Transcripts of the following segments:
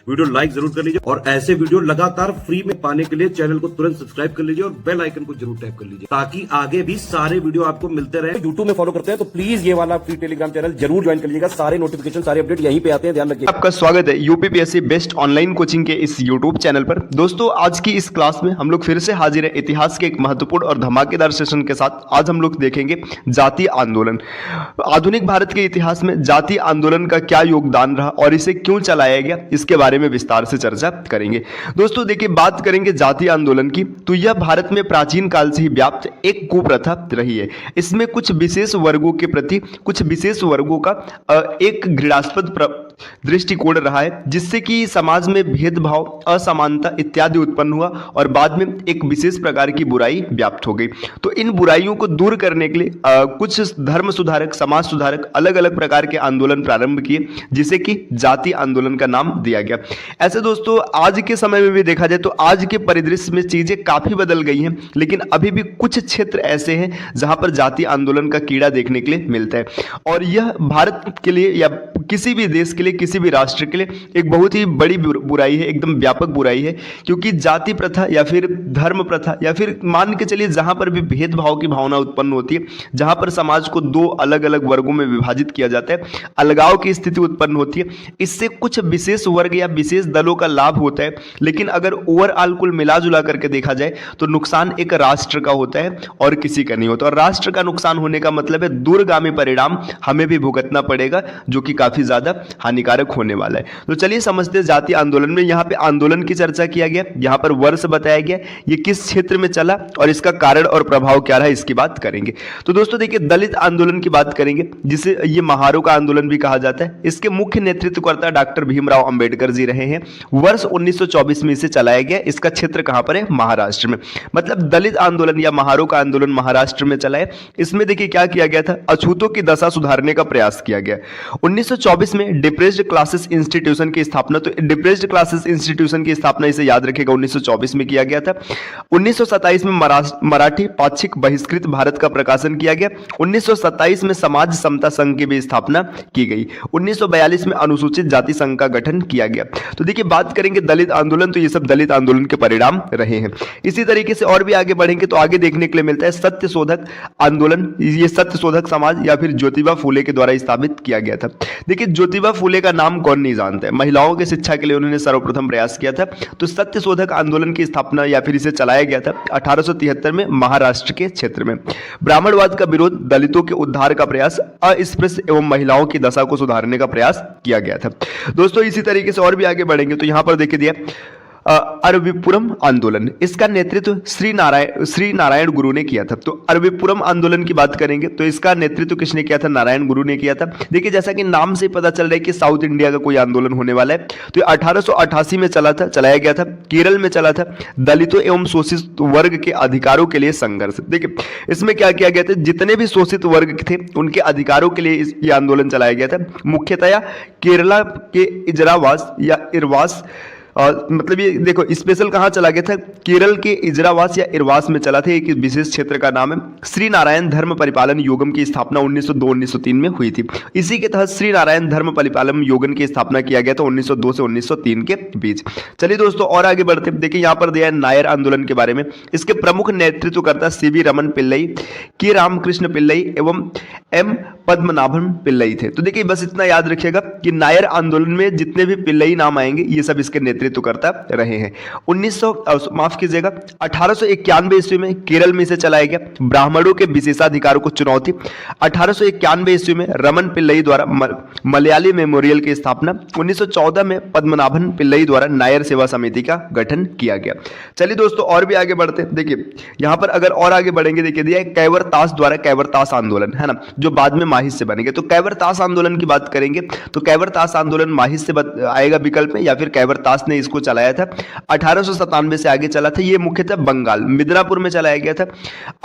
Video like जरूर कर लीजिए और ऐसे वीडियो लगातार फ्री में पाने के लिए चैनल को तुरंत सब्सक्राइब कर लीजिए और बेल आइकन को जरूर टैप कर लीजिए ताकि आगे भी सारे वीडियो आपको मिलते रहे। यूट्यूब में फॉलो करते हैं तो प्लीज ये वाला फ्री टेलीग्राम चैनल जरूर ज्वाइन कर लीजिएगा। सारे नोटिफिकेशन सारे अपडेट यहीं पे आते हैं, ध्यान रखिए। आपका स्वागत है यूपीपीएससी बेस्ट ऑनलाइन कोचिंग के इस यूट्यूब चैनल पर। दोस्तों आज की इस क्लास में हम लोग फिर से हाजिर है इतिहास के एक महत्वपूर्ण और धमाकेदार सेशन के साथ। आज हम लोग देखेंगे जातीय आंदोलन। आधुनिक भारत के इतिहास में जातीय आंदोलन का क्या योगदान रहा और इसे क्यों चलाया गया, इसके बारे में विस्तार से चर्चा करेंगे। दोस्तों देखिए, बात करेंगे जातीय आंदोलन की तो यह भारत में प्राचीन काल से ही व्याप्त एक कुप्रथा रही है। इसमें कुछ विशेष वर्गों के प्रति कुछ विशेष वर्गों का एक घृणास्पद दृष्टिकोण रहा है, जिससे कि समाज में भेदभाव, असमानता इत्यादि उत्पन्न हुआ और बाद में एक विशेष प्रकार की बुराई व्याप्त हो गई। तो इन बुराइयों को दूर करने के लिए कुछ धर्म सुधारक, समाज सुधारक अलग अलग प्रकार के आंदोलन प्रारंभ किए, जिसे कि जातीय आंदोलन का नाम दिया गया। ऐसे दोस्तों आज के समय में भी देखा जाए तो आज के परिदृश्य में चीजें काफी बदल गई हैं, लेकिन अभी भी कुछ क्षेत्र ऐसे हैं जहां पर जातीय आंदोलन का कीड़ा देखने के लिए मिलता है। और यह भारत के लिए या किसी भी देश के लिए, किसी भी राष्ट्र के लिए एक बहुत ही बड़ी बुराई है, एकदम व्यापक बुराई है। क्योंकि जाति प्रथा या फिर धर्म प्रथा या फिर मान के चलिए जहां पर भी भेदभाव की भावना उत्पन्न होती है, जहां पर समाज को दो अलग अलग वर्गों में विभाजित किया जाता है, अलगाव की स्थिति उत्पन्न होती है, इससे कुछ विशेष वर्ग या विशेष दलों का लाभ होता है। लेकिन अगर ओवरऑल कुल मिला जुला करके देखा जाए तो नुकसान एक राष्ट्र का होता है और किसी का नहीं होता। और राष्ट्र का नुकसान होने का मतलब है दूरगामी परिणाम हमें भी भुगतना पड़ेगा, जो कि काफी ज्यादा हानिकारक होने वाला है। तो चलिए समझते हैं जातीय आंदोलन में। यहाँ पे आंदोलन की चर्चा किया गया, यहाँ पर वर्ष बताया गया, ये किस क्षेत्र में चला और इसका कारण और प्रभाव क्या रहा, इसकी बात करेंगे। तो दोस्तों देखिए, दलित आंदोलन की बात करेंगे, जिसे ये महारों का आंदोलन भी कहा जाता है। इसके मुख्य नेतृत्वकर्ता डॉक्टर भीमराव अंबेडकर जी रहे हैं। वर्ष 1924 में इसे चलाया गया। इसका क्षेत्र कहां पर है? महाराष्ट्र में। मतलब दलित आंदोलन या महारों का आंदोलन महाराष्ट्र में चला है। इसमें देखिए क्या किया गया था, अछूतों की दशा सुधारने का प्रयास किया गया। 1924 में डिप्रेस्ड क्लासेस इंस्टीट्यूशन की स्थापना, तो डिप्रेस्ड क्लासेस इंस्टीट्यूशन की स्थापना इसे याद रखेगा 1924 में किया गया था। 1927 में मराठी पाक्षिक बहिष्कृत भारत का प्रकाशन किया गया। 1927 में समाज समता संघ की भी स्थापना की गई। 1942 में अनुसूचित जाति संघ का गठन किया गया। तो देखिए बात करेंगे दलित आंदोलन, तो ये सब दलित आंदोलन के परिणाम रहे हैं। इसी तरीके से और भी आगे बढ़ेंगे तो आगे देखने के लिए मिलता है सत्य शोधक आंदोलन। ये सत्य शोधक समाज या फिर ज्योतिबा फूले के द्वारा स्थापित किया गया था। देखिए ज्योतिबा फूले का नाम कौन नहीं जानता है, महिलाओं की शिक्षा के लिए उन्होंने सर्वप्रथम प्रयास किया था। तो सत्य शोधक आंदोलन की स्थापना या फिर इसे चलाया गया था 1873 में महाराष्ट्र के क्षेत्र में। ब्राह्मणवाद का विरोध, दलितों के उद्धार का प्रयास, अस्पृश्य एवं महिलाओं की दशा को सुधारने का प्रयास किया गया था। दोस्तों इसी तरीके से और भी आगे बढ़ेंगे तो यहां पर देखिए दिया अरविपुरम आंदोलन, इसका नेतृत्व श्री नारायण गुरु ने किया था। तो अरविपुरम आंदोलन की बात करेंगे तो इसका नेतृत्व किसने किया था? नारायण गुरु ने किया था। देखिए जैसा कि नाम से पता चल रहा है कि साउथ इंडिया का कोई आंदोलन होने वाला है। तो 1888 में चलाया गया था, केरल में चला था। दलितों एवं शोषित वर्ग के अधिकारों के लिए संघर्ष। देखिए इसमें क्या किया गया था, जितने भी शोषित वर्ग थे उनके अधिकारों के लिए ये आंदोलन चलाया गया था। मुख्यतया केरला के इजरावास या इरवास, मतलब ये देखो स्पेशल कहां चला गया था, केरल के इजरावास या इरवास में चला था। एक विशेष क्षेत्र का नाम है। श्री नारायण धर्म परिपालन योगम की स्थापना 1902-1903 में हुई थी। इसी के तहत श्री नारायण धर्म परिपालन योगन की स्थापना किया गया था 1902 से 1903 के बीच। चलिए दोस्तों और आगे बढ़ते हैं। देखिए यहाँ पर दिया है नायर आंदोलन के बारे में। इसके प्रमुख नेतृत्वकर्ता सीवी रमन पिल्लई, के रामकृष्ण पिल्लई एवं एम पद्मनाभन पिल्लई थे। तो देखिए बस इतना याद रखिएगा कि नायर आंदोलन में जितने भी पिल्लई नाम आएंगे ये सब इसके नेतृत्वकर्ता रहे हैं। 1891 ईस्वी में केरल में इसे चलाया गया। ब्राह्मणों के विशेषाधिकारों को चुनौती। 1891 ईस्वी में रमन पिल्लई द्वारा मलयाली मेमोरियल की स्थापना। 1914 में पद्मनाभन पिल्लई द्वारा नायर सेवा समिति का गठन किया गया। चलिए दोस्तों और भी आगे बढ़ते हैं। देखिए यहां पर अगर और आगे बढ़ेंगे, देखिए दिया कैवरतास द्वारा कैवरतास आंदोलन है ना, जो बाद में माहिस से बनेंगे। तो कैवरतास आंदोलन की बात करेंगे तो कैवरतास आंदोलन माहिस से आएगा विकल्प में, या फिर कैवरतास ने इसको चलाया था। 1897 से आगे चला था। ये मुख्यतः बंगाल मिदनापुर में चलाया गया था।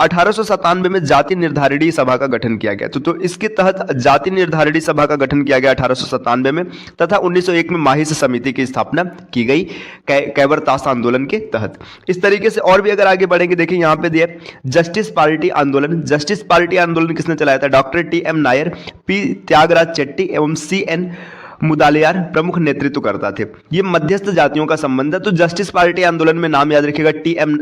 1897 में जाति निर्धारिणी सभा का गठन किया गया। तो इसके तहत जाति निर्धारिणी सभा का गठन किया गया 1897 में, तथा 1901 में माहिस समिति की स्थापना की गई कैवरतास आंदोलन के तहत। इस तरीके से और भी अगर आगे बढ़ेंगे, देखिए यहां पे दिया जस्टिस पार्टी आंदोलन। जस्टिस पार्टी आंदोलन किसने चलाया था? Doctor T M Nair, P Thyagaraja Chetty एवं सी एन मुदलियार प्रमुख नेतृत्वकर्ता थे। ये मध्यस्थ जातियों का संबंध है। तो जस्टिस पार्टी आंदोलन में नाम याद रखिएगा टी.एम.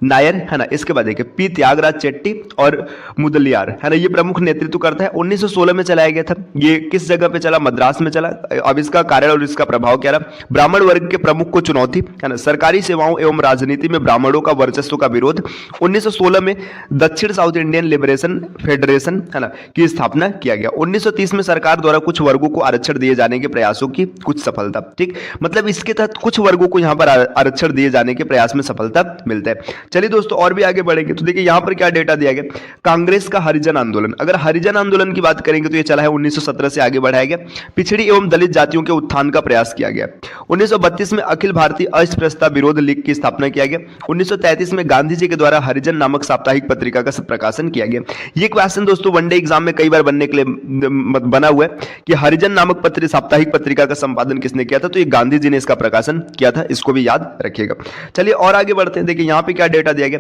नायर, है ना। इसके बाद देखिए पी त्यागराज चेट्टी और मुदलियार, है ना, ये प्रमुख नेतृत्वकर्ता है। 1916 में चलाया गया था। ये किस जगह पे चला? मद्रास में चला। अब इसका कारण और इसका प्रभाव क्या रहा? ब्राह्मण वर्ग के प्रमुख को चुनौती, है ना। सरकारी सेवाओं एवं राजनीति में ब्राह्मणों का वर्चस्व का विरोध। 1916 में दक्षिण साउथ इंडियन लिबरेशन फेडरेशन, है ना, की स्थापना किया गया। 1930 में सरकार द्वारा कुछ वर्गों को आरक्षण दिए जाने के प्रयासों की कुछ सफलता। ठीक, मतलब इसके तहत कुछ वर्गों को यहां पर आरक्षण दिए जाने के प्रयास में सफलता मिलता है। चलिए दोस्तों और भी आगे बढ़ेंगे तो देखिए यहां पर क्या डेटा दिया गया। कांग्रेस का हरिजन आंदोलन, अगर हरिजन आंदोलन की बात करेंगे तो ये चला है 1917 से आगे बढ़ाया गया। पिछड़ी एवं दलित जातियों के उत्थान का प्रयास किया गया। 1932 में अखिल भारतीय अस्पृश्यता विरोध लीग की स्थापना किया गया। 1933 में गांधी जी के द्वारा हरिजन नामक साप्ताहिक पत्रिका का प्रकाशन किया गया। ये क्वेश्चन दोस्तों वनडे एग्जाम में कई बार बनने के लिए बना हुआ है कि हरिजन नामक साप्ताहिक पत्रिका का संपादन किसने किया था? तो ये गांधी जी ने इसका प्रकाशन किया था, इसको भी याद रखिएगा। चलिए और आगे बढ़ते हैं। देखिए यहां पे क्या डेटा दिया गया।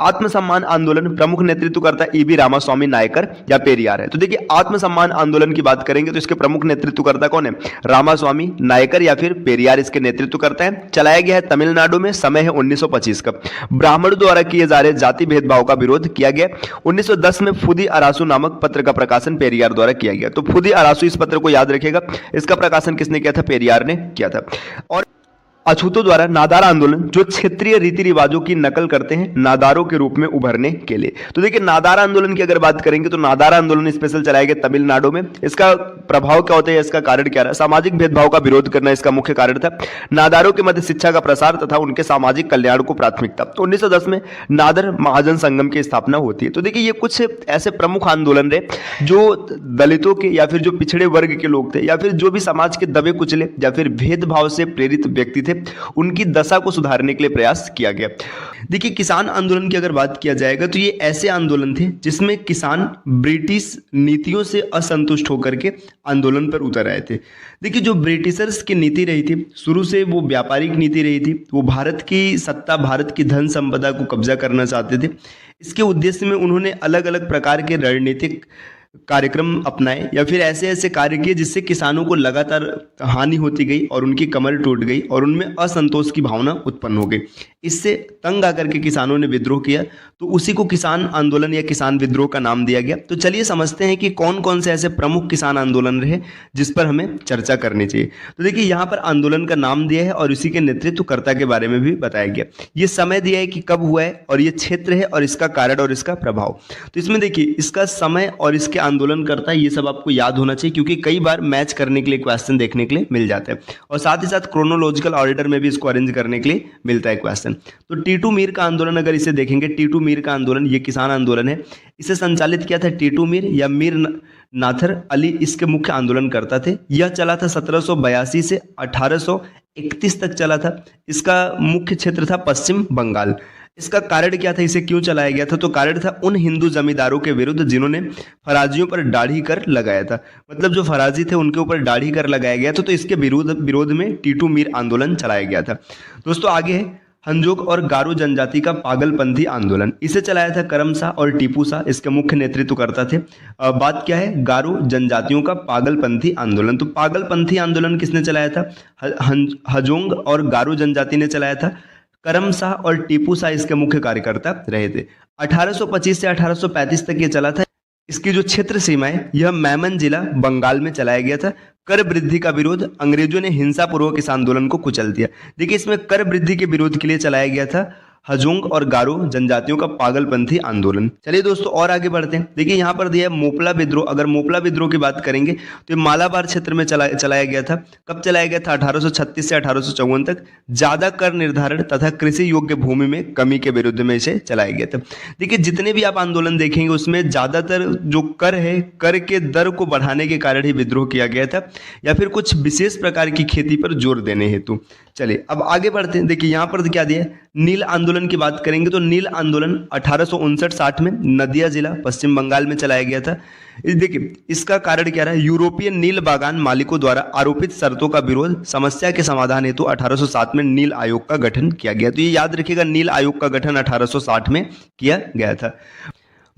आत्मसम्मान आंदोलन प्रमुख नेतृत्वकर्ता ईबी रामास्वामी नायकर या पेरियार है। तो देखिए आत्मसम्मान आंदोलन की बात करेंगे तो इसके प्रमुख नेतृत्वकर्ता कौन है? रामास्वामी नायकर या फिर पेरियार इसके नेतृत्व करता है। चलाया गया है तमिलनाडु में, समय है 1925 का। ब्राह्मणों द्वारा किए जा रहे जाति भेदभाव का विरोध किया गया। 1910 में फुदी अरासू नामक पत्र का प्रकाशन पेरियार द्वारा किया गया। तो फुदी अरासू इस पत्र को याद रखिएगा, इसका प्रकाशन किसने किया था? पेरियार ने किया था। और अछूतों द्वारा नादार आंदोलन जो क्षेत्रीय रीति रिवाजों की नकल करते हैं नादारों के रूप में उभरने के लिए। तो देखिए नादार आंदोलन की अगर बात करेंगे तो नादार आंदोलन स्पेशल चलाया गया तमिलनाडु में। इसका प्रभाव क्या होता है, इसका कारण क्या रहा? सामाजिक भेदभाव का विरोध करना इसका मुख्य कारण था। नादारों के मध्य शिक्षा का प्रसार तथा उनके सामाजिक कल्याण को प्राथमिकता। तो 1910 में नादर महाजन संगम की स्थापना होती है। तो देखिए ये कुछ ऐसे प्रमुख आंदोलन रहे जो दलितों के या फिर जो पिछड़े वर्ग के लोग थे या फिर जो भी समाज के दबे कुचले या फिर भेदभाव से प्रेरित व्यक्ति थे, उनकी दशा को सुधारने के लिए प्रयास किया गया। देखिए किसान आंदोलन की अगर बात किया जाएगा तो ये ऐसे आंदोलन थे जिसमें किसान ब्रिटिश नीतियों से असंतुष्ट होकर के आंदोलन पर उतर आए थे। देखिए जो ब्रिटिशर्स की नीति रही थी शुरू से वो व्यापारिक नीति रही थी। वो भारत की सत्ता, भारत की धन संपदा को कब्जा करना चाहते थे। इसके उद्देश्य में उन्होंने अलग अलग प्रकार के रणनीतिक कार्यक्रम अपनाए या फिर ऐसे ऐसे कार्य किए जिससे किसानों को लगातार हानि होती गई और उनकी कमर टूट गई और उनमें असंतोष की भावना उत्पन्न हो गई। इससे तंग आकर के किसानों ने विद्रोह किया, तो उसी को किसान आंदोलन या किसान विद्रोह का नाम दिया गया। तो चलिए समझते हैं कि कौन कौन से ऐसे प्रमुख किसान आंदोलन रहे जिस पर हमें चर्चा करनी चाहिए। तो देखिए यहाँ पर आंदोलन का नाम दिया है और इसी के नेतृत्वकर्ता के बारे में भी बताया गया। ये समय दिया है कि कब हुआ है और ये क्षेत्र है और इसका कारण और इसका प्रभाव। तो इसमें देखिए इसका समय और इसके आंदोलन करता है, ये सब आपको याद होना चाहिए क्योंकि कई बार मैच करने के लिए क्वेश्चन देखने के लिए मिल जाता है और साथ ही साथ क्रोनोलॉजिकल ऑर्डर में भी इसको अरेंज करने के लिए मिलता है क्वेश्चन। तो टीटू मीर का आंदोलन अगर इसे देखेंगे, टीटू मीर का आंदोलन ये किसान आंदोलन है। इसे संचालित किया था टीटू मीर या मीर नाथर अली, इसके मुख्य आंदोलन करता थे। यह चला था 1782 से 1831 तक चला था। इसका मुख्य क्षेत्र था पश्चिम बंगाल। इसका कारण क्या था, इसे क्यों चलाया गया था? तो कारण था उन हिंदू जमींदारों के विरुद्ध जिन्होंने फराजियों पर दाढ़ी कर लगाया था। मतलब जो फराजी थे उनके ऊपर दाढ़ी कर लगाया गया था। तो इसके विरोध में टीटू मीर आंदोलन चलाया गया था। दोस्तों आगे है हंजोक और गारो जनजाति का पागलपंथी आंदोलन। इसे चलाया था करम शाह और टीपू शाह, इसके मुख्य नेतृत्वकर्ता थे। बात क्या है, गारो जनजातियों का पागलपंथी आंदोलन। तो पागलपंथी आंदोलन किसने चलाया था? हजोंग और गारो जनजाति ने चलाया था। करम शाह और टीपू शाह इसके मुख्य कार्यकर्ता रहे थे। 1825 से 1835 तक ये चला था। इसकी जो क्षेत्र सीमाएं, यह मैमन जिला बंगाल में चलाया गया था। कर वृद्धि का विरोध, अंग्रेजों ने हिंसा पूर्वक इस आंदोलन को कुचल दिया। देखिए इसमें कर वृद्धि के विरोध के लिए चलाया गया था हजोंग और गारो जनजातियों का पागलपंथी आंदोलन। चलिए दोस्तों और आगे बढ़ते हैं। देखिए यहाँ पर दिया है मोपला विद्रोह। अगर मोपला विद्रोह की बात करेंगे तो ये मालाबार क्षेत्र में चलाया गया था। कब चलाया गया था? 1836 से 1854 तक। ज्यादा कर निर्धारण तथा कृषि योग्य भूमि में कमी के विरुद्ध में इसे चलाया गया था। देखिए जितने भी आप आंदोलन देखेंगे उसमें ज्यादातर जो कर है, कर के दर को बढ़ाने के कारण ही विद्रोह किया गया था या फिर कुछ विशेष प्रकार की खेती पर जोर देने हेतु। चलिए अब आगे बढ़ते हैं। देखिए यहाँ पर क्या दिया है, नील आंदोलन की बात करेंगे तो नील आंदोलन 1859-60 में नदिया जिला पश्चिम बंगाल में चलाया गया था। देखिए इसका कारण क्या रहा, यूरोपियन नील बागान मालिकों द्वारा आरोपित शर्तों का विरोध, समस्या के समाधान हेतु 1807 में नील आयोग का गठन किया गया। तो ये याद रखिएगा, नील आयोग का गठन 1860 में किया गया था।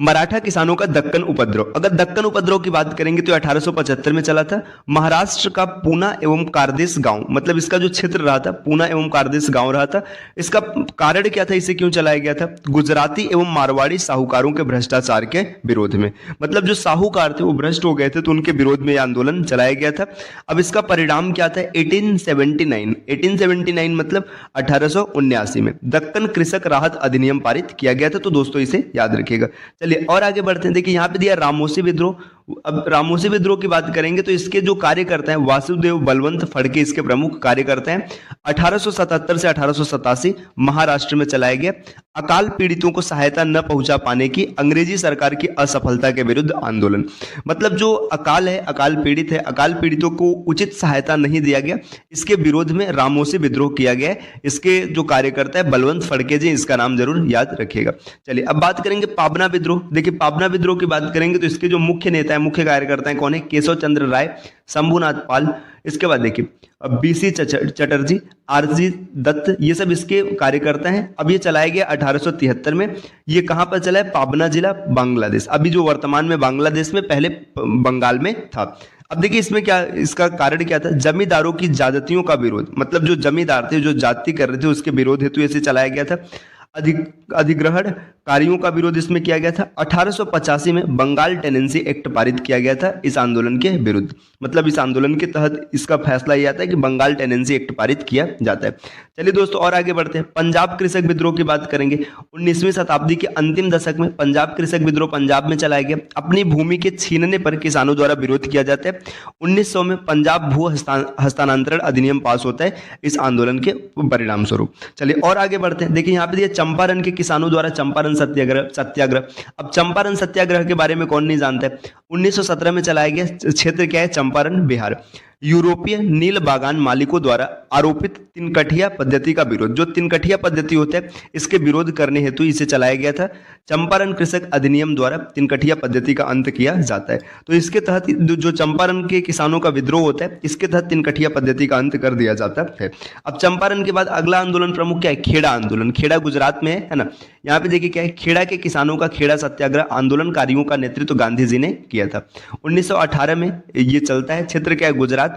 मराठा किसानों का दक्कन उपद्रव। अगर दक्कन उपद्रव की बात करेंगे तो 1875 में चला था। महाराष्ट्र का पूना एवं कारदेश गांव, मतलब इसका जो क्षेत्र रहा था पूना एवं कारदेश गांव रहा था। इसका कारण क्या था, इसे क्यों चलाया गया था? गुजराती एवं मारवाड़ी साहूकारों के भ्रष्टाचार के विरोध में। मतलब जो साहूकार थे वो भ्रष्ट हो गए थे, तो उनके विरोध में यह आंदोलन चलाया गया था। अब इसका परिणाम क्या था? 1879 मतलब 1879 में दक्कन कृषक राहत अधिनियम पारित किया गया था। तो दोस्तों इसे याद रखिएगा। चलिए और आगे बढ़ते हैं। देखिए यहाँ पे दिया रामोसी विद्रोह। अब रामोसी विद्रोह की बात करेंगे तो इसके जो कार्यकर्ता हैं वासुदेव बलवंत फड़के इसके प्रमुख कार्यकर्ता हैं। 1877 से 1887 महाराष्ट्र में चलाया गया अकाल पीड़ितों को सहायता न पहुंचा पाने की अंग्रेजी सरकार की असफलता के विरुद्ध आंदोलन। मतलब जो अकाल है, अकाल पीड़ित है, अकाल पीड़ितों को उचित सहायता नहीं दिया गया, इसके विरोध में रामोसी विद्रोह किया गया। इसके जो कार्यकर्ता है बलवंत फड़के जी, इसका नाम जरूर याद रखिएगा। चलिए अब बात करेंगे पाबना विद्रोह। देखिए पाबना विद्रोह की बात करेंगे तो इसके जो मुख्य नेता है, मुख्य कार्यकर्ता है कौन है? केशव चंद्र राय, शंभुनाथ पाल। इसके बाद देखिए बीसी चटर्जी, आरजी दत्त, ये सब इसके कार्यकर्ता हैं। अब ये चलाया गया 1873 में। ये कहां पर चला है? पाबना जिला, बांग्लादेश, अभी जो वर्तमान में बांग्लादेश में, पहले बंगाल में था। अब देखिए इसमें क्या, इसका कारण क्या था? जमींदारों की ज्यादतियों का विरोध। मतलब जो जमींदार थे, जो जाति कर रहे थे, उसके विरोध हेतु इसे चलाया गया था। अधिग्रहण कार्यों का विरोध इसमें किया गया था। 1885 में बंगाल टेनेंसी एक्ट पारित किया गया था इस आंदोलन के विरुद्ध। मतलब इस आंदोलन के तहत इसका फैसला यह आता है कि बंगाल टेनेंसी एक्ट पारित किया जाता है। चलिए दोस्तों और आगे बढ़ते हैं। पंजाब कृषक विद्रोह की बात करेंगे। 19वीं शताब्दी के अंतिम दशक में पंजाब कृषक विद्रोह पंजाब में चलाया गया। अपनी भूमि के छीनने पर किसानों द्वारा विरोध किया जाता है। 1900 में पंजाब भू हस्तांतरण अधिनियम पास होता है इस आंदोलन के परिणाम स्वरूप। चलिए और आगे बढ़ते हैं। देखिए यहाँ पे चंपारण के किसानों द्वारा चंपारण सत्याग्रह। अब चंपारण सत्याग्रह के बारे में कौन नहीं जानता है? 1917 में चलाया गया। क्षेत्र क्या है? चंपारण, बिहार। यूरोपीय नील बागान मालिकों द्वारा आरोपित तिनकठिया पद्धति का विरोध, जो तिनकठिया पद्धति होता है इसके विरोध करने हेतु इसे चलाया गया था। चंपारण कृषक अधिनियम द्वारा तिनकठिया पद्धति का अंत किया जाता है। तो इसके तहत जो चंपारण के किसानों का विद्रोह होता है, इसके तहत तिनकठिया पद्धति का अंत कर दिया जाता है। अब चंपारण के बाद अगला आंदोलन प्रमुख क्या है? खेड़ा आंदोलन। खेड़ा गुजरात में है ना। यहाँ पे देखिए क्या है, खेड़ा के किसानों का खेड़ा सत्याग्रह आंदोलनकारियों का नेतृत्व गांधी जी ने किया था। 1918 में ये चलता है। क्षेत्र क्या है? गुजरात।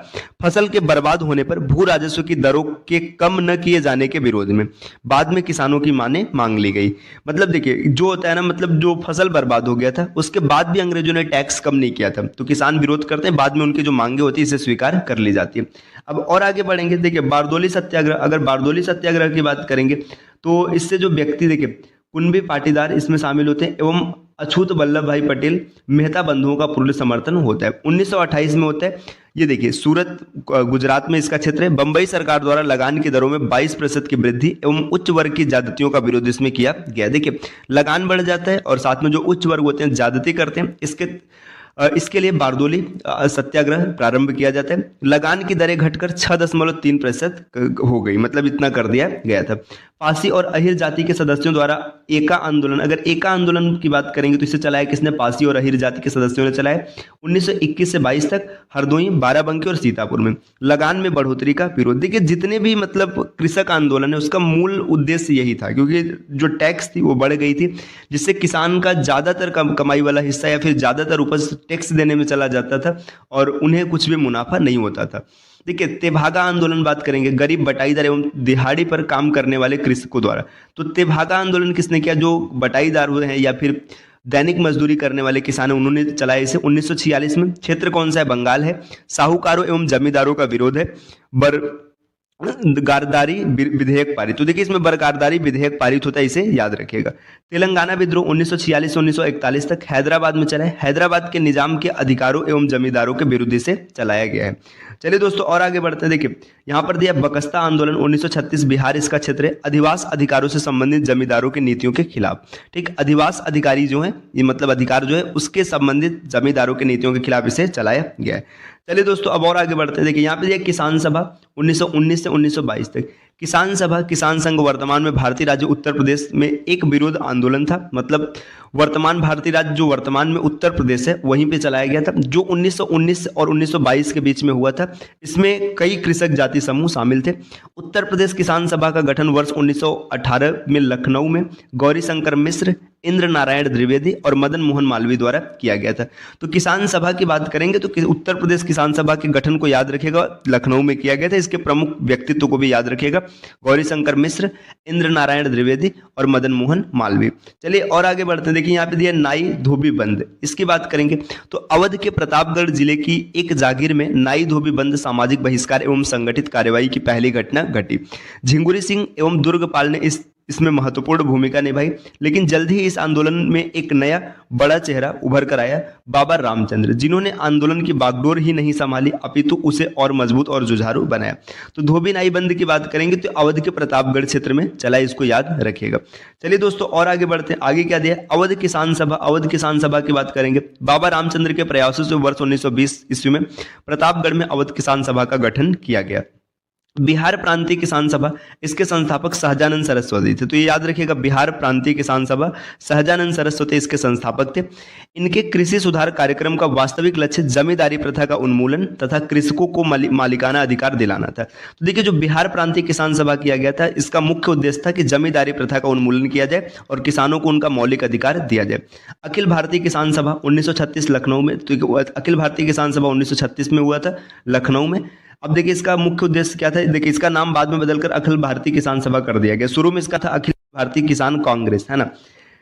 फसल के बर्बाद होने पर भू राजस्व की दरों के कम न किए जाने के विरोध में बाद में किसानों की मांग ली गई। मतलब देखिए जो होता है ना, मतलब जो फसल बर्बाद हो गया था उसके बाद भी अंग्रेजों ने टैक्स कम नहीं किया था, तो किसान विरोध करते हैं, बाद में उनकी जो मांगे होती है इसे स्वीकार कर ली जाती है। अब और आगे बढ़ेंगे। देखिए बारदोली सत्याग्रह। अगर बारदोली सत्याग्रह की बात करेंगे तो इससे जो व्यक्ति देखिए कुणबी पाटीदार इसमें शामिल होते हैं एवं अछूत वल्लभ भाई पटेल मेहता बंधुओं का पूर्ण समर्थन होता है। 1928 में होता है। ये देखिए सूरत गुजरात में इसका क्षेत्र है। बंबई सरकार द्वारा लगान की दरों में 22% की वृद्धि एवं उच्च वर्ग की ज्यादतियों का विरोध इसमें किया गया। देखिए लगान बढ़ जाता है और साथ में जो उच्च वर्ग होते हैं ज्यादती करते हैं, इसके लिए बारदोली सत्याग्रह प्रारंभ किया जाता है। लगान की दरें घटकर 6.3% हो गई, मतलब इतना कर दिया गया था। पासी और अहिर जाति के सदस्यों द्वारा एका आंदोलन। अगर एका आंदोलन की बात करेंगे तो इसे चलाया किसने? पासी और अहिर जाति के सदस्यों ने चलाया। 1921 से 22 तक हरदोई, बाराबंकी और सीतापुर में लगान में बढ़ोतरी का विरोध। देखिए जितने भी मतलब कृषक आंदोलन है उसका मूल उद्देश्य यही था, क्योंकि जो टैक्स थी वो बढ़ गई थी, जिससे किसान का ज्यादातर कमाई वाला हिस्सा या फिर ज्यादातर उपज टैक्स देने में चला जाता था और उन्हें कुछ भी मुनाफा नहीं होता था। देखिए तेभागा आंदोलन बात करेंगे। गरीब बटाईदार एवं दिहाड़ी पर काम करने वाले कृषकों द्वारा। तो तेभागा आंदोलन किसने किया? जो बटाईदार हुए हैं या फिर दैनिक मजदूरी करने वाले किसान हैं, उन्होंने चलाया इसे। 1946 में। क्षेत्र कौन सा है? बंगाल है। साहूकारों एवं जमींदारों का विरोध है। बरगारदारी विधेयक पारित। तो देखिए इसमें बरगारदारी विधेयक पारित होता है, इसे याद रखिएगा। तेलंगाना विद्रोह 1946 से 1941 तक हैदराबाद में चला है। हैदराबाद के निजाम के अधिकारों एवं जमींदारों के विरुद्ध से चलाया गया है। चलिए दोस्तों और आगे बढ़ते हैं। देखिए यहाँ पर दिया बकस्ता आंदोलन 1936 बिहार इसका क्षेत्र है। अधिवास अधिकारों से संबंधित जमींदारों की नीतियों के खिलाफ। ठीक, अधिवास अधिकारी जो है, ये मतलब अधिकार जो है उसके संबंधित जमींदारों की नीतियों के खिलाफ इसे चलाया गया है। चलिए दोस्तों अब और आगे बढ़ते हैं। देखिए यहाँ पे किसान सभा 1919 से 1922 तक। किसान सभा, किसान संघ वर्तमान में भारतीय राज्य उत्तर प्रदेश में एक विरोध आंदोलन था। मतलब वर्तमान भारतीय राज्य जो वर्तमान में उत्तर प्रदेश है वहीं पे चलाया गया था, जो 1919 और 1922 के बीच में हुआ था। इसमें कई कृषक जाति समूह शामिल थे। उत्तर प्रदेश किसान सभा का गठन वर्ष 1918 में लखनऊ में गौरी शंकर मिश्र, इंद्र नारायण द्विवेदी और मदन मोहन मालवीय द्वारा किया गया था। तो किसान सभा की बात करेंगे तो उत्तर प्रदेश किसान सभा के गठन को याद रखिएगा, लखनऊ में किया गया था। इसके प्रमुख व्यक्तित्व को भी याद रखिएगा, गौरी शंकर मिश्र, इंद्र नारायण द्विवेदी और मदन मोहन मालवीय। चलिए और आगे बढ़ते हैं। देखिए यहाँ पे दिया नाई धोबी बंद, इसकी बात करेंगे तो अवध के प्रतापगढ़ जिले की एक जागीर में नाई धोबी बंद सामाजिक बहिष्कार एवं संगठित कार्यवाही की पहली घटना घटी। झिंगुरी सिंह एवं दुर्गपाल ने इसमें महत्वपूर्ण भूमिका निभाई, लेकिन जल्द ही इस आंदोलन में एक नया बड़ा चेहरा उभर कर आया, बाबा रामचंद्र, जिन्होंने आंदोलन की बागडोर ही नहीं संभाली अपितु उसे और मजबूत और जुझारू बनाया। तो धोबी नाई बंद की बात करेंगे तो अवध के प्रतापगढ़ क्षेत्र में चला, इसको याद रखिएगा। चलिए दोस्तों और आगे बढ़ते हैं। आगे क्या दिया, अवध किसान सभा। अवध किसान सभा की बात करेंगे, बाबा रामचंद्र के प्रयासों से वर्ष 1920 ईस्वी में प्रतापगढ़ में अवध किसान सभा का गठन किया गया। बिहार प्रांतीय किसान सभा, इसके संस्थापक सहजानंद सरस्वती थे। तो ये याद रखिएगा, बिहार प्रांतीय किसान सभा, सहजानंद सरस्वती इसके संस्थापक थे। इनके कृषि सुधार कार्यक्रम का वास्तविक लक्ष्य जमींदारी प्रथा का उन्मूलन तथा कृषकों को मालिकाना अधिकार दिलाना था। तो देखिए जो बिहार प्रांतीय किसान सभा किया गया था, इसका मुख्य उद्देश्य था कि जमींदारी प्रथा का उन्मूलन किया जाए और किसानों को उनका मौलिक अधिकार दिया जाए। अखिल भारतीय किसान सभा 1936 लखनऊ में, तो अखिल भारतीय किसान सभा 1936 में हुआ था लखनऊ में। अब देखिए इसका मुख्य उद्देश्य क्या था, देखिए इसका नाम बाद में बदलकर अखिल भारतीय किसान सभा कर दिया गया। शुरू में इसका था अखिल भारतीय किसान कांग्रेस, है ना।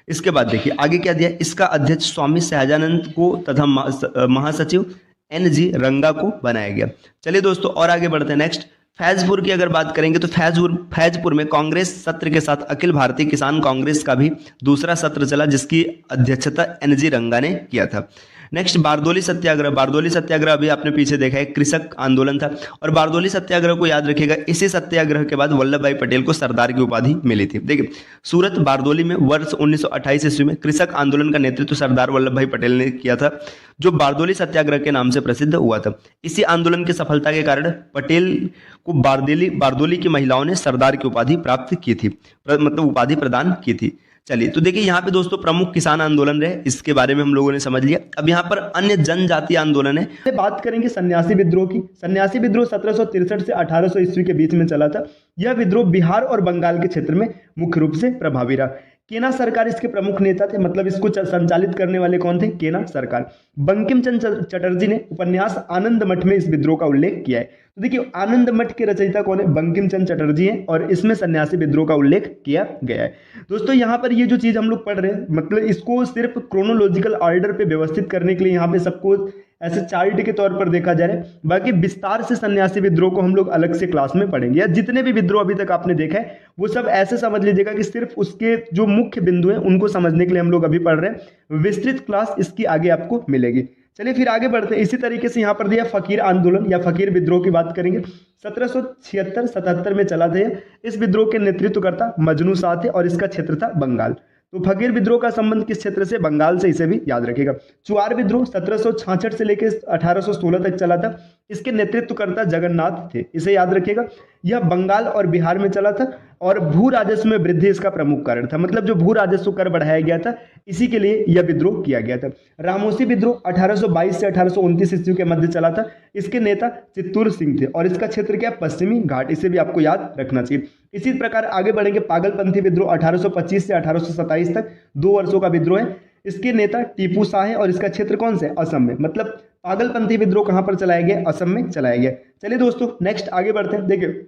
इसके बाद देखिए आगे क्या दिया, इसका अध्यक्ष स्वामी सहजानंद को तथा महासचिव NG रंगा को बनाया गया। चलिए दोस्तों और आगे बढ़ते हैं। नेक्स्ट फैजपुर की अगर बात करेंगे तो फैजपुर में कांग्रेस सत्र के साथ अखिल भारतीय किसान कांग्रेस का भी दूसरा सत्र चला, जिसकी अध्यक्षता NG रंगा ने किया था। नेक्स्ट बारदोली सत्याग्रह। बारदोली सत्याग्रह अभी आपने पीछे देखा है, कृषक आंदोलन था। और बारदोली सत्याग्रह को याद रखिएगा, इसी सत्याग्रह के बाद वल्लभ भाई पटेल को सरदार की उपाधि मिली थी। देखिए सूरत बारदोली में वर्ष 1928 ईस्वी में कृषक आंदोलन का नेतृत्व सरदार वल्लभ भाई पटेल ने किया था, जो बारदोली सत्याग्रह के नाम से प्रसिद्ध हुआ था। इसी आंदोलन की सफलता के कारण पटेल को बारदोली की महिलाओं ने सरदार की उपाधि प्राप्त की थी, मतलब उपाधि प्रदान की थी। चलिए तो देखिए यहाँ पे दोस्तों प्रमुख किसान आंदोलन रहे, इसके बारे में हम लोगों ने समझ लिया। अब यहाँ पर अन्य जनजातीय आंदोलन है, बात करेंगे सन्यासी विद्रोह की। सन्यासी विद्रोह 1763 से 1800 ईस्वी के बीच में चला था। यह विद्रोह बिहार और बंगाल के क्षेत्र में मुख्य रूप से प्रभावी रहा। केना सरकार इसके प्रमुख नेता थे, मतलब इसको संचालित करने वाले कौन थे, केना सरकार। बंकिम चंद्र चटर्जी ने उपन्यास आनंद मठ में इस विद्रोह का उल्लेख किया है। तो देखिए आनंद मठ के रचयिता कौन है, बंकिम चंद्र चटर्जी हैं, और इसमें सन्यासी विद्रोह का उल्लेख किया गया है। दोस्तों यहाँ पर ये जो चीज हम लोग पढ़ रहे हैं, मतलब इसको सिर्फ क्रोनोलॉजिकल ऑर्डर पे व्यवस्थित करने के लिए यहाँ पे सबको ऐसे चार्ट के तौर पर देखा जा रहा है। बाकी विस्तार से सन्यासी विद्रोह को हम लोग अलग से क्लास में पढ़ेंगे, या जितने भी विद्रोह अभी तक आपने देखा है वो सब ऐसे समझ लीजिएगा कि सिर्फ उसके जो मुख्य बिंदु हैं उनको समझने के लिए हम लोग अभी पढ़ रहे हैं। विस्तृत क्लास इसकी आगे आपको मिलेगी। चलिए फिर आगे बढ़ते हैं। इसी तरीके से यहाँ पर दिया फकीर आंदोलन या फकीर विद्रोह की बात करेंगे। 1776-77 में चला था। इस विद्रोह के नेतृत्वकर्ता मजनू शाह थे और इसका क्षेत्र था बंगाल। तो फकीर विद्रोह का संबंध किस क्षेत्र से, बंगाल से, इसे भी याद रखिएगा। चुआर विद्रोह 1766 से लेकर 1816 तक चला था। इसके नेतृत्वकर्ता जगन्नाथ थे, इसे याद रखिएगा। यह बंगाल और बिहार में चला था और भू राजस्व में वृद्धि इसका प्रमुख कारण था, मतलब जो भू राजस्व कर बढ़ाया गया था इसी के लिए यह विद्रोह किया गया था। रामोसी विद्रोह 1822 से 1829 ईस्वी के मध्य चला था। इसके नेता चित्तूर सिंह थे और इसका क्षेत्र क्या, पश्चिमी घाट, इसे भी आपको याद रखना चाहिए। इसी प्रकार आगे बढ़ेंगे। पागलपंथी विद्रोह 1825 से 1827 तक 2 वर्षों का विद्रोह है। इसके नेता टीपू शाह है और इसका क्षेत्र कौन से, असम में। मतलब पागलपंथी विद्रोह कहां पर चलाया गया, असम में चलाया गया। चलिए दोस्तों नेक्स्ट आगे बढ़ते हैं। देखिए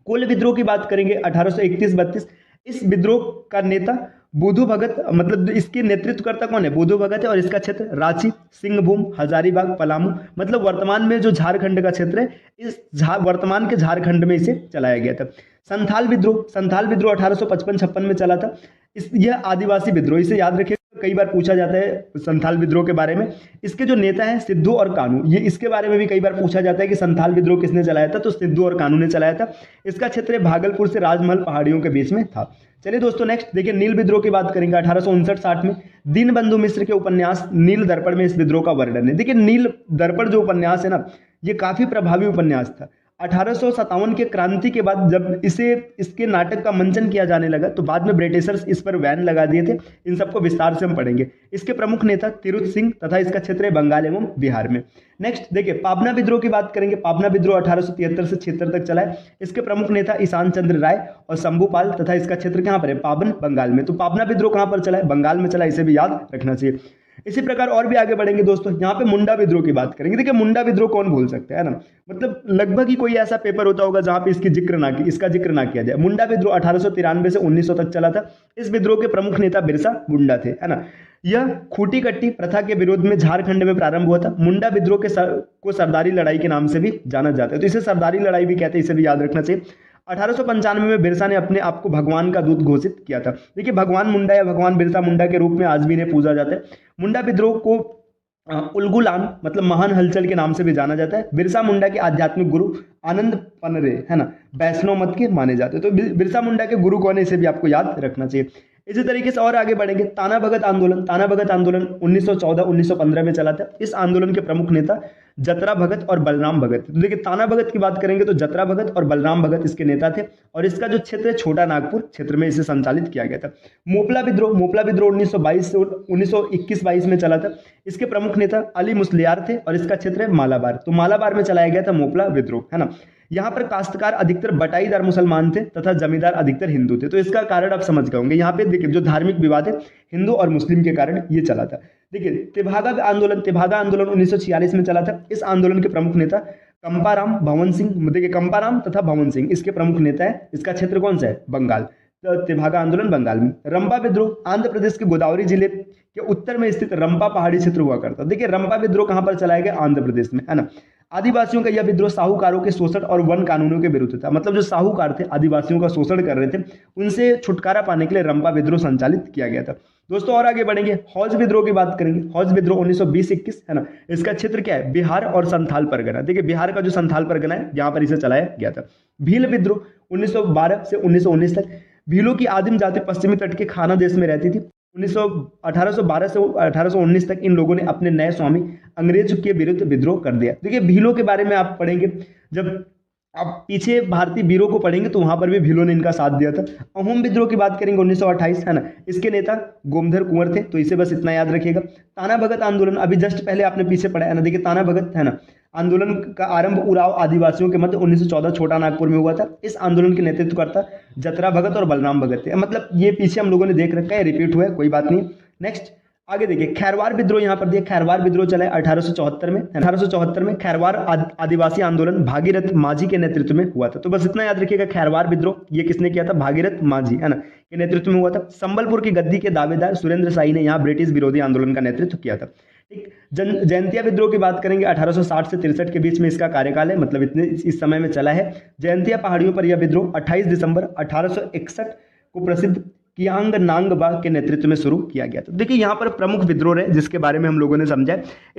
कोल विद्रोह की बात करेंगे 1831-32। इस विद्रोह का नेता बुधु भगत, मतलब इसके नेतृत्वकर्ता कौन है, बुधु भगत है और इसका क्षेत्र रांची, सिंहभूम, हजारीबाग, पलामू, मतलब वर्तमान में जो झारखंड का क्षेत्र है, इस वर्तमान के झारखंड में इसे चलाया गया था। संथाल विद्रोह 1855-56 में चला था। यह आदिवासी विद्रोह, इसे याद रखिए, कई बार पूछा जाता है संथाल विद्रोह के बारे में। इसके जो नेता हैं सिद्धू और कानू, ये इसके बारे में भी कई बार पूछा जाता है कि संथाल विद्रोह किसने चलाया था, तो सिद्धू और कानू ने चलाया था। इसका क्षेत्र भागलपुर से राजमहल पहाड़ियों के बीच में था। चलिए दोस्तों नेक्स्ट देखिए नील विद्रोह की बात करेंगे 1859-60 में। दीनबंधु मिश्र के उपन्यास नील दर्पण में इस विद्रोह का वर्णन है। देखिए नील दर्पण जो उपन्यास है ना, ये काफी प्रभावी उपन्यास था। 1857 के क्रांति के बाद जब इसके नाटक का मंचन किया जाने लगा तो बाद में ब्रिटिशर्स इस पर बैन लगा दिए थे। इन सबको विस्तार से हम पढ़ेंगे। इसके प्रमुख नेता तिरुत सिंह तथा इसका क्षेत्र है बंगाल एवं बिहार में। नेक्स्ट देखिए, पाबना विद्रोह की बात करेंगे। पाबना विद्रोह 1873 से 76 तक चला है। इसके प्रमुख नेता ईशान चंद्र राय और शंभूपाल तथा इसका क्षेत्र कहाँ पर है? पाबन, बंगाल में। तो पाबना विद्रोह कहाँ पर चला है? बंगाल में चला, इसे भी याद रखना चाहिए। इसी प्रकार और भी आगे बढ़ेंगे दोस्तों, यहाँ पे मुंडा विद्रोह की बात करेंगे। देखिए मुंडा विद्रोह कौन भूल सकता है ना, मतलब लगभग ही कोई ऐसा पेपर होता होगा जहां पे इसका जिक्र ना किया जाए। मुंडा विद्रोह 1893 से 1900 तक चला था। इस विद्रोह के प्रमुख नेता बिरसा मुंडा थे, है ना। यह खूटी कट्टी प्रथा के विरोध में झारखंड में प्रारंभ हुआ था। मुंडा विद्रोह को सरदारी लड़ाई के नाम से भी जाना जाता है, तो इसे सरदारी लड़ाई भी कहते हैं, इसे भी याद रखना चाहिए। 1895 में बिरसा ने अपने आप को भगवान का दूत घोषित किया था। देखिए भगवान मुंडा या भगवान बिरसा मुंडा के रूप में आज भी इन्हें पूजा जाता है। मुंडा विद्रोह को उलगुलान मतलब महान हलचल के नाम से भी जाना जाता है। बिरसा मुंडा के आध्यात्मिक गुरु आनंद पनरे, है ना, वैष्णव मत के माने जाते हैं। तो बिरसा मुंडा के गुरु कौन है, इसे भी आपको याद रखना चाहिए। इसी तरीके से और आगे बढ़ेंगे। ताना भगत आंदोलन 1914-1915 में चला था। इस आंदोलन के प्रमुख नेता जतरा भगत और बलराम भगत। तो देखिए ताना भगत की बात करेंगे तो जतरा भगत और बलराम भगत इसके नेता थे, और इसका जो क्षेत्र है छोटा नागपुर क्षेत्र में इसे संचालित किया गया था। मोपला विद्रोह 1922 से 1921-22 में चला था। इसके प्रमुख नेता अली मुस्लियार थे और इसका क्षेत्र है मालाबार। तो मालाबार में चलाया गया था मोपला विद्रोह, है ना। यहाँ पर काश्तकार अधिकतर बटाईदार मुसलमान थे तथा जमींदार अधिकतर हिंदू थे। तो इसका कारण आप समझ गए होंगे। यहाँ पे देखिए जो धार्मिक विवाद है हिंदू और मुस्लिम के कारण ये चला था। देखिए तेभागा आंदोलन 1946 में चला था। इस आंदोलन के प्रमुख नेता कंपाराम भवन सिंह, देखिए कंपाराम तथा भवन सिंह इसके प्रमुख नेता है। इसका क्षेत्र कौन सा है? बंगाल। तो तेभागा आंदोलन बंगाल में। रंपा विद्रोह आंध्र प्रदेश के गोदावरी जिले के उत्तर में स्थित रंपा पहाड़ी क्षेत्र हुआ करता। देखिए रंपा विद्रोह कहाँ पर चलाया गया? आंध्र प्रदेश में, है ना। आदिवासियों का यह विद्रोह साहूकारों के शोषण और वन कानूनों के विरुद्ध था। मतलब जो साहूकार थे आदिवासियों का शोषण कर रहे थे, उनसे छुटकारा पाने के लिए रंपा विद्रोह संचालित किया गया था। दोस्तों और आगे बढ़ेंगे, हौज विद्रोह की बात करेंगे। हौज विद्रोह 1920-21, है ना। इसका क्षेत्र क्या है? बिहार और संथाल परगना। देखिए बिहार का जो संथाल परगना है यहाँ पर इसे चलाया गया था। भील विद्रोह 1912 से 1919 तक। भीलों की आदिम जाति पश्चिमी तट के खाना देश में रहती थी। 1812 से 1819 तक इन लोगों ने अपने नए स्वामी अंग्रेज के विरुद्ध विद्रोह कर दिया। देखिए भीलों के बारे में आप पढ़ेंगे, जब आप पीछे भारतीय वीरों को पढ़ेंगे तो वहां पर भी भीलों ने इनका साथ दिया था। अहोम विद्रोह की बात करेंगे 1928, है ना। इसके नेता गोमधर कुंवर थे, तो इसे बस इतना याद रखिएगा। ताना भगत आंदोलन अभी जस्ट पहले आपने पीछे पढ़ा है ना। देखिए ताना भगत, है ना, आंदोलन का आरंभ उराव आदिवासियों के मध्य 1914 छोटा नागपुर में हुआ था। इस आंदोलन के नेतृत्व करता जतरा भगत और बलराम भगत थे। मतलब ये पीछे हम लोगों ने देख रखा है, रिपीट हुआ है, कोई बात नहीं। नेक्स्ट आगे देखिए खैरवार विद्रोह यहाँ पर दिया। खैरवार विद्रोह चला है 1874 में। 1874 में खैरवार आदिवासी आंदोलन भागीरथ माझी के नेतृत्व में हुआ था। तो बस इतना याद रखिएगा, खैरवार विद्रोह ये किसने किया था? भागीरथ माझी, है ना, के नेतृत्व में हुआ था। संबलपुर की गद्दी के दावेदार सुरेंद्र शाही ने यहाँ ब्रिटिश विरोधी आंदोलन का नेतृत्व किया था। ठीक, जयंतिया विद्रोह की बात करेंगे 1860 से 63 के बीच में इसका कार्यकाल है, मतलब इतने इस समय में चला है। जयंतिया पहाड़ियों पर यह विद्रोह 28 दिसंबर 1861 को प्रसिद्ध कियांग नांगबा के नेतृत्व में शुरू किया गया था। देखिए यहाँ पर प्रमुख विद्रोह है जिसके बारे में हम लोगों ने समझा।